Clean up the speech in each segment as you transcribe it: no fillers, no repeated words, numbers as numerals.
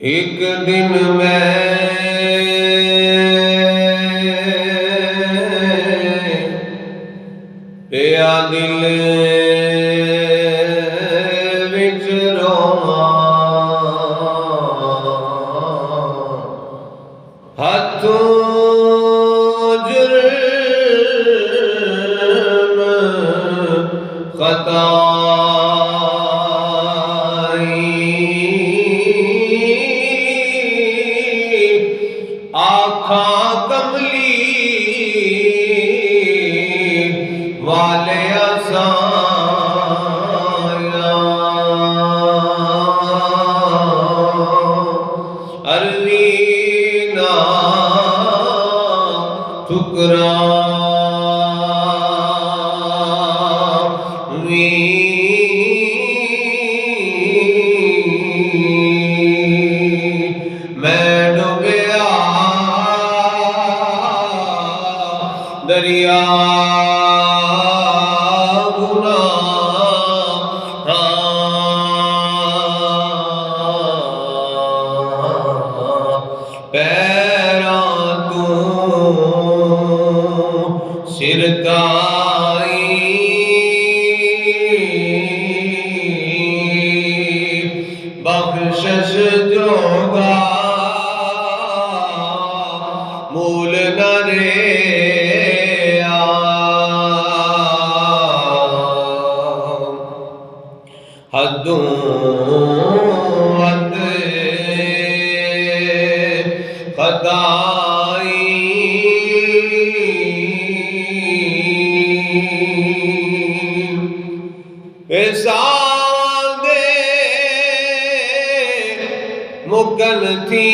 एक दिन मैं पिया दिल विच रोवां, हथों जुर्म खता आखा कमली वाले आसाया अरवीना ठुकरा दरिया गुनाह पैरां तू सिरकाई बख्शिश जोगा मूल न रे हदों हद खताई साल दे मुकन थी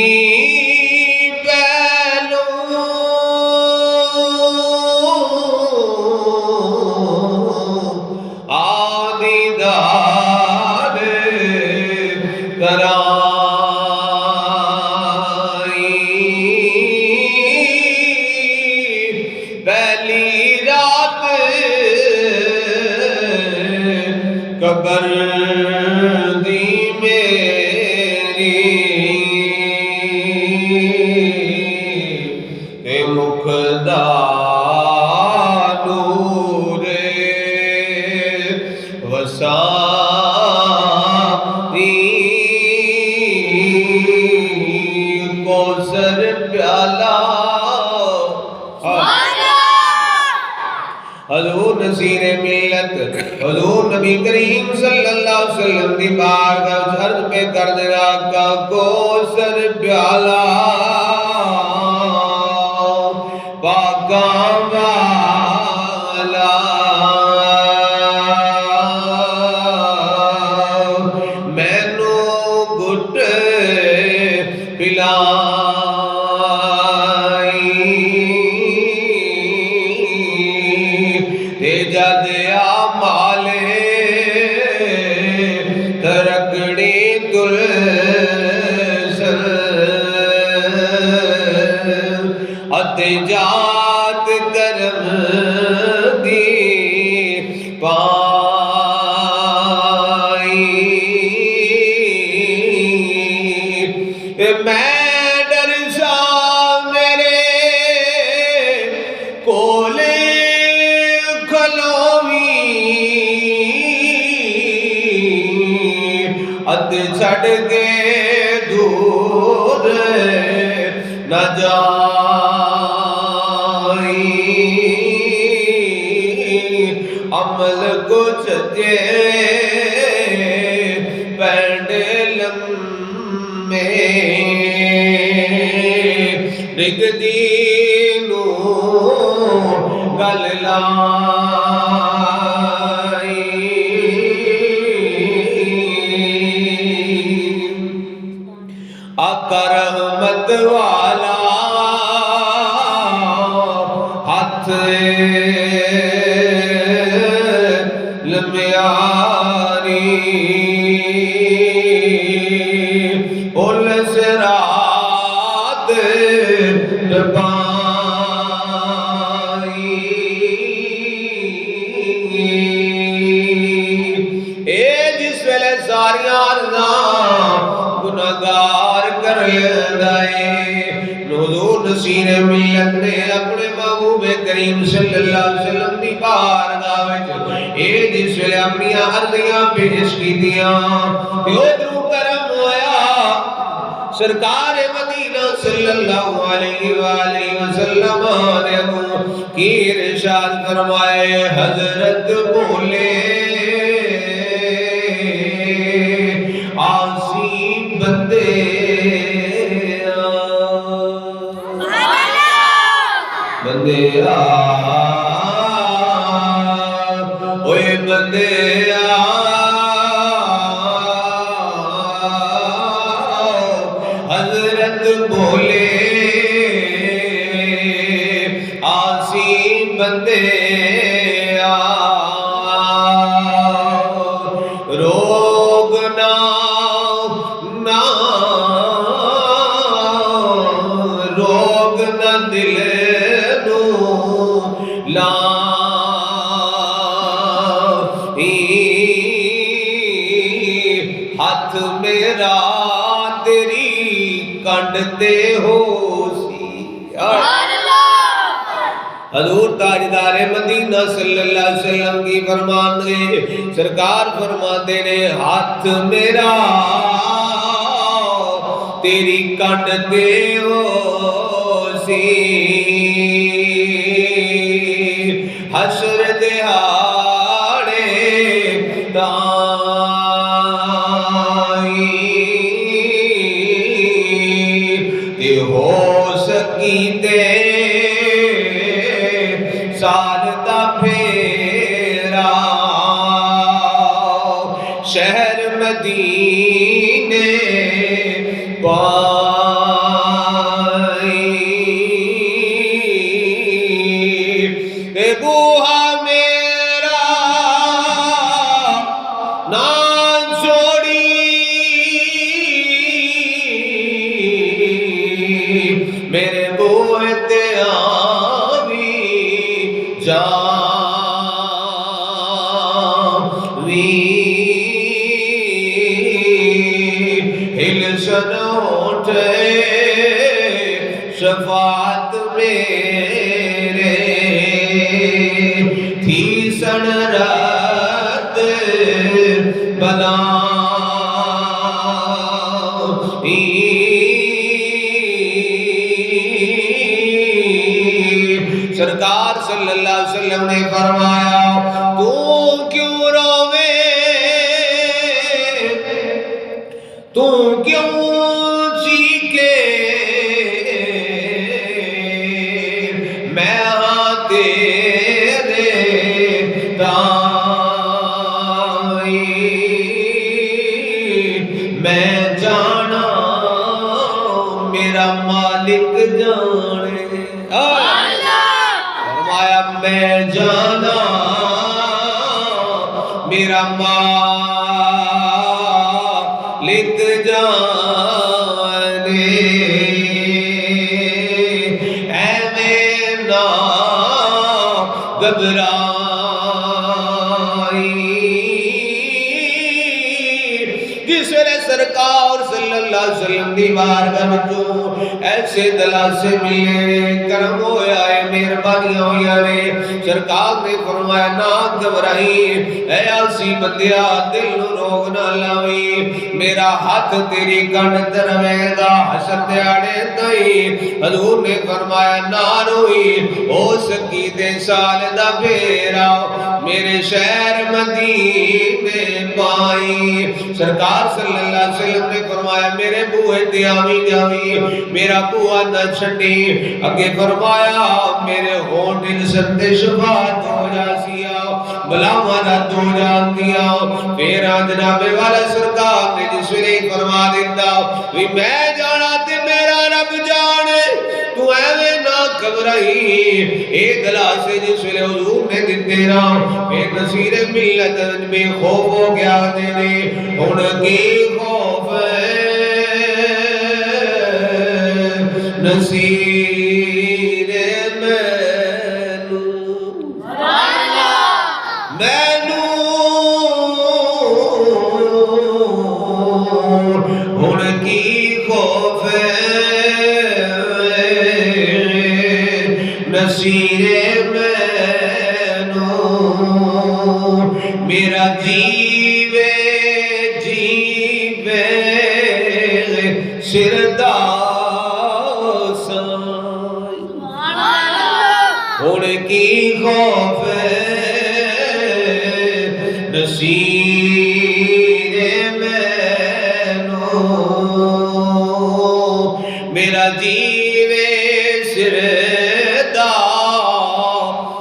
पहली रात कबर दी मेरी ते मुखदा नूरे वसा कौसर प्याला हजूर नसीर मिल्लत हजूर नबी करीम सल्लल्लाहु अलैहि वसल्लम दी बारगाह अर्ज पे कर देना का कौसर प्याला पाका वाला मैनू गुट पिला जद माले तरकड़ी तुलसन अते जात करम दी पाई मैं डर सा मेरे कोले अत छड़ के दूर न जाई अमल कुछ दे पेंडलम में डिगदी नू गल रहमत वाला हाथ लम्यारी पुलिस रात दबाई जिस वेले सारियां गुनाहगार कर लेंदा है। हुजूर नसीर मिल्लत ने अपने महबूब करीम सल्लल्लाहु अलैहि वसल्लम दी बारगाह विच ए जिस वेले अपनी अर्जियां पेश कीतियां ते उधरों करम होया सरकार मदीना सल्लल्लाहु अलैहि वसल्लम ने की इरशाद फरमाए हजरत बोले आसी बंदे बंदे ओए बंदे हजरत बोले आसी बंदे रोग ना रोग न दिल ला हाथ मेरा तेरी कंडते हो सी। हजूर ताजदार मदीना सल्लल्लाहु अलैहि वसल्लम की फरमान है सरकार फरमाते ने हाथ मेरा तेरी कंडते हो सी हशर दिहाड़े ते हो सकी ते साल दा फेरा शहर मदीने बूहा मेरा ना छोड़ी मेरे बूहे ते आवी जावी हिलसन उठे शफात मेरे थी सन रात बला सरकार सल्लल्लाहु अलैहि वसल्लम ने फरमाया तू क्यों रोवे तू क्यों चीखे मैं हाँ तेरे दाई मैं जाना मेरा मालिक जाने फरमाया मैं जाना मेरा मालिक जाने ऐवें ना घबराई जिस वेले सरकार सल्लल्लाहु अलैहि वसल्लम दी बारगाह विचों ऐसे दलासे मिले करम होया है मेहरबानियां होया ने सरकार ने फरमाया ना घबराई ऐ आसी बंदिया दिल नु रोग ना लावी मेरा हाथ तेरी कंड ते रवेगा हशर दिहाड़े ताई हजूर ने फरमाया ना रोई हो सकी ते साल दा फेरा मेरे शहर मदीने पाई सरकार सल्लल्लाहु अलैहि वसल्लम ने फरमाया मेरे बूहे ते आवी जावी मेरा बुआ न छड़ी अगे फरमाया मेरे होंठ संते शफात हो जासिया बलावा रद्द हो जांदिया फिर जनाबे वाला सरकार ने जिस वेले फरमा दिता भी मैं जाना ते मेरा रब जाने तू एवें ना घबराई ए दलासे जिस वेले हुजूर ने दिते ना फिर नसीर मिल्लत में खौफ हो गया ने हुन की खौफ नसीर मैनू हुन की खौफ नसीरे मैनू मेरा जीवे जीवे सिरदा साई हुण की खौफ